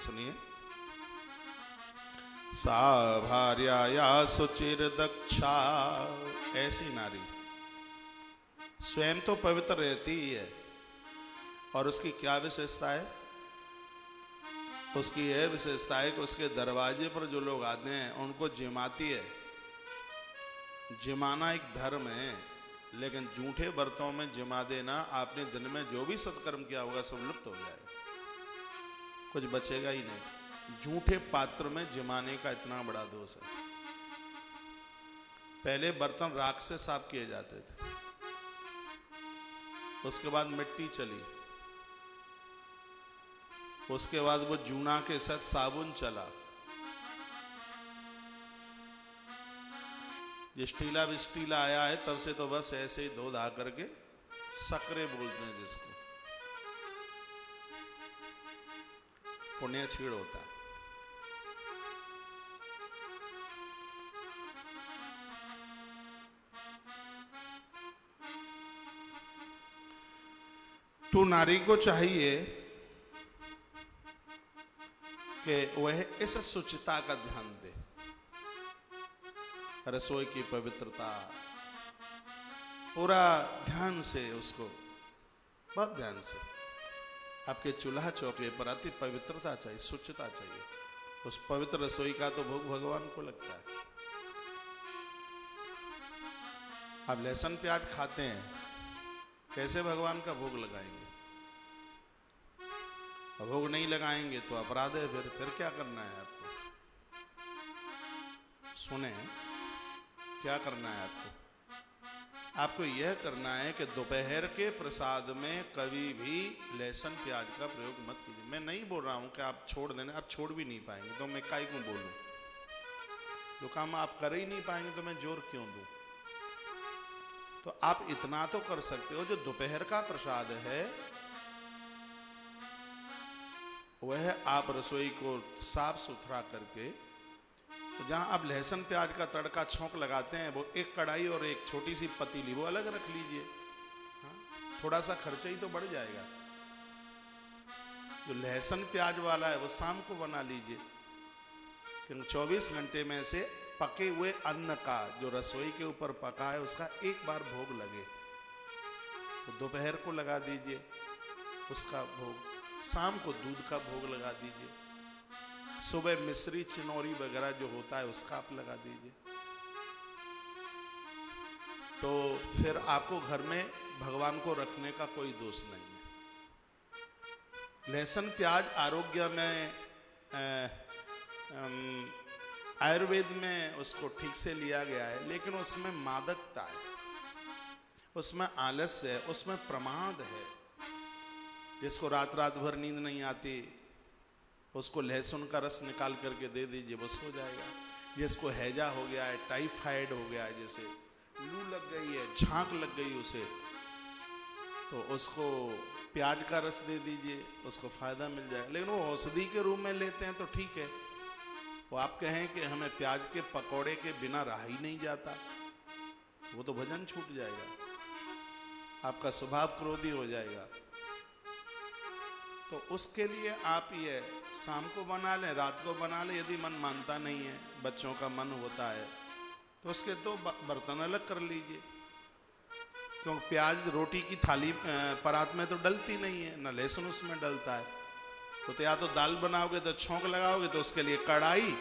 सुनिए। सा भार्या सुचिर दक्षा, ऐसी नारी स्वयं तो पवित्र रहती ही है, और उसकी क्या विशेषता है? उसकी यह विशेषता है कि उसके दरवाजे पर जो लोग आते हैं उनको जिमाती है। जिमाना एक धर्म है, लेकिन झूठे बर्तनों में जिमा देना, आपने दिन में जो भी सत्कर्म किया होगा सब लुप्त हो जाएगा, कुछ बचेगा ही नहीं। झूठे पात्र में जिमाने का इतना बड़ा दोष है। पहले बर्तन राख से साफ किए जाते थे, उसके बाद मिट्टी चली, उसके बाद वो जूना के साथ साबुन चला, ये स्टीला विस्टीला आया है, तब से तो बस ऐसे ही धो धा करके सकरे बोलते हैं जिसको, पुण्य छीड़ होता है। तो नारी को चाहिए कि वह इस शुचिता का ध्यान दे, रसोई की पवित्रता पूरा ध्यान से, उसको बहुत ध्यान से। आपके चूल्हा चौके पर अति पवित्रता चाहिए, शुचिता चाहिए। उस पवित्र रसोई का तो भोग भगवान को लगता है। आप लहसुन प्याज खाते हैं, कैसे भगवान का भोग लगाएंगे? भोग नहीं लगाएंगे तो अपराध है। फिर क्या करना है आपको? सुने, क्या करना है आपको? आपको यह करना है कि दोपहर के प्रसाद में कभी भी लहसुन प्याज का प्रयोग मत कीजिए। मैं नहीं बोल रहा हूं कि आप छोड़ देना, आप छोड़ भी नहीं पाएंगे तो मैं काहे क्यों बोलूं? जो काम आप कर ही नहीं पाएंगे तो मैं जोर क्यों दूं? तो आप इतना तो कर सकते हो, जो दोपहर का प्रसाद है वह आप रसोई को साफ सुथरा करके, तो जहां आप लहसुन प्याज का तड़का छौंक लगाते हैं, वो एक कढ़ाई और एक छोटी सी पतीली वो अलग रख लीजिए। थोड़ा सा खर्चा ही तो बढ़ जाएगा। जो लहसुन प्याज वाला है वो शाम को बना लीजिए, क्योंकि 24 घंटे में से पके हुए अन्न का जो रसोई के ऊपर पका है उसका एक बार भोग लगे, तो दोपहर को लगा दीजिए उसका भोग, शाम को दूध का भोग लगा दीजिए, सुबह मिश्री चिनौरी वगैरह जो होता है उसका आप लगा दीजिए। तो फिर आपको घर में भगवान को रखने का कोई दोष नहीं है। लहसुन प्याज आरोग्य में आयुर्वेद में उसको ठीक से लिया गया है, लेकिन उसमें मादकता है, उसमें आलस्य है, उसमें प्रमाद है। जिसको रात रात भर नींद नहीं आती उसको लहसुन का रस निकाल करके दे दीजिए, बस हो जाएगा। जिसको हैजा हो गया है, टाइफाइड हो गया है, जैसे लू लग गई है, झांक लग गई उसे, तो उसको प्याज का रस दे दीजिए, उसको फायदा मिल जाएगा। लेकिन वो औषधि के रूप में लेते हैं तो ठीक है। वो आप कहें कि हमें प्याज के पकौड़े के बिना रहा ही नहीं जाता, वो तो भजन छूट जाएगा, आपका स्वभाव क्रोधी हो जाएगा। तो उसके लिए आप ये शाम को बना लें, रात को बना लें। यदि मन मानता नहीं है, बच्चों का मन होता है, तो उसके दो बर्तन अलग कर लीजिए, क्योंकि प्याज रोटी की थाली परात में तो डलती नहीं है, ना लहसुन उसमें डलता है। तो या तो दाल बनाओगे तो छौंक लगाओगे तो उसके लिए कढ़ाई,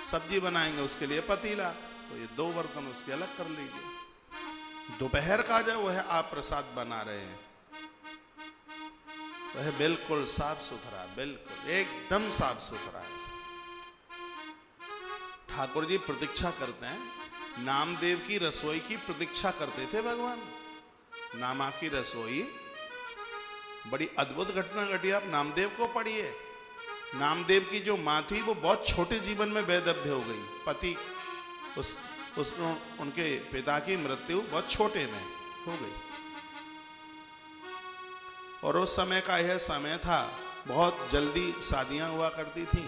सब्जी बनाएंगे उसके लिए पतीला, तो ये दो बर्तन उसके अलग कर लीजिए। दोपहर का जो वह आप प्रसाद बना रहे हैं वह बिल्कुल साफ सुथरा, बिल्कुल एकदम साफ सुथरा है। ठाकुर जी प्रतीक्षा करते हैं, नामदेव की रसोई की प्रतीक्षा करते थे भगवान। नामा की रसोई, बड़ी अद्भुत घटना घटी। आप नामदेव को पढ़िए। नामदेव की जो माँ थी वो बहुत छोटे जीवन में वैधव्य हो गई। पति उनके पिता की मृत्यु बहुत छोटे में हो गई, और उस समय का यह समय था, बहुत जल्दी शादियां हुआ करती थी,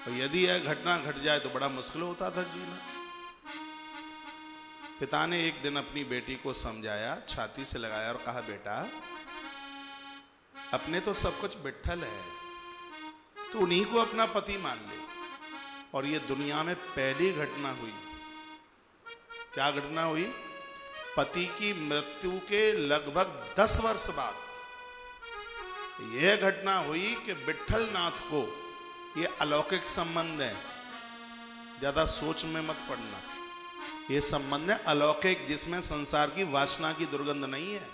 और यदि यह घटना घट जाए तो बड़ा मुश्किल होता था जीना। पिता ने एक दिन अपनी बेटी को समझाया, छाती से लगाया और कहा, बेटा अपने तो सब कुछ विट्ठल है, तो उन्हीं को अपना पति मान ले। और ये दुनिया में पहली घटना हुई, क्या घटना हुई? पति की मृत्यु के लगभग 10 वर्ष बाद यह घटना हुई कि विट्ठल नाथ को ये अलौकिक संबंध है, ज्यादा सोच में मत पड़ना, ये संबंध है अलौकिक, जिसमें संसार की वासना की दुर्गंध नहीं है।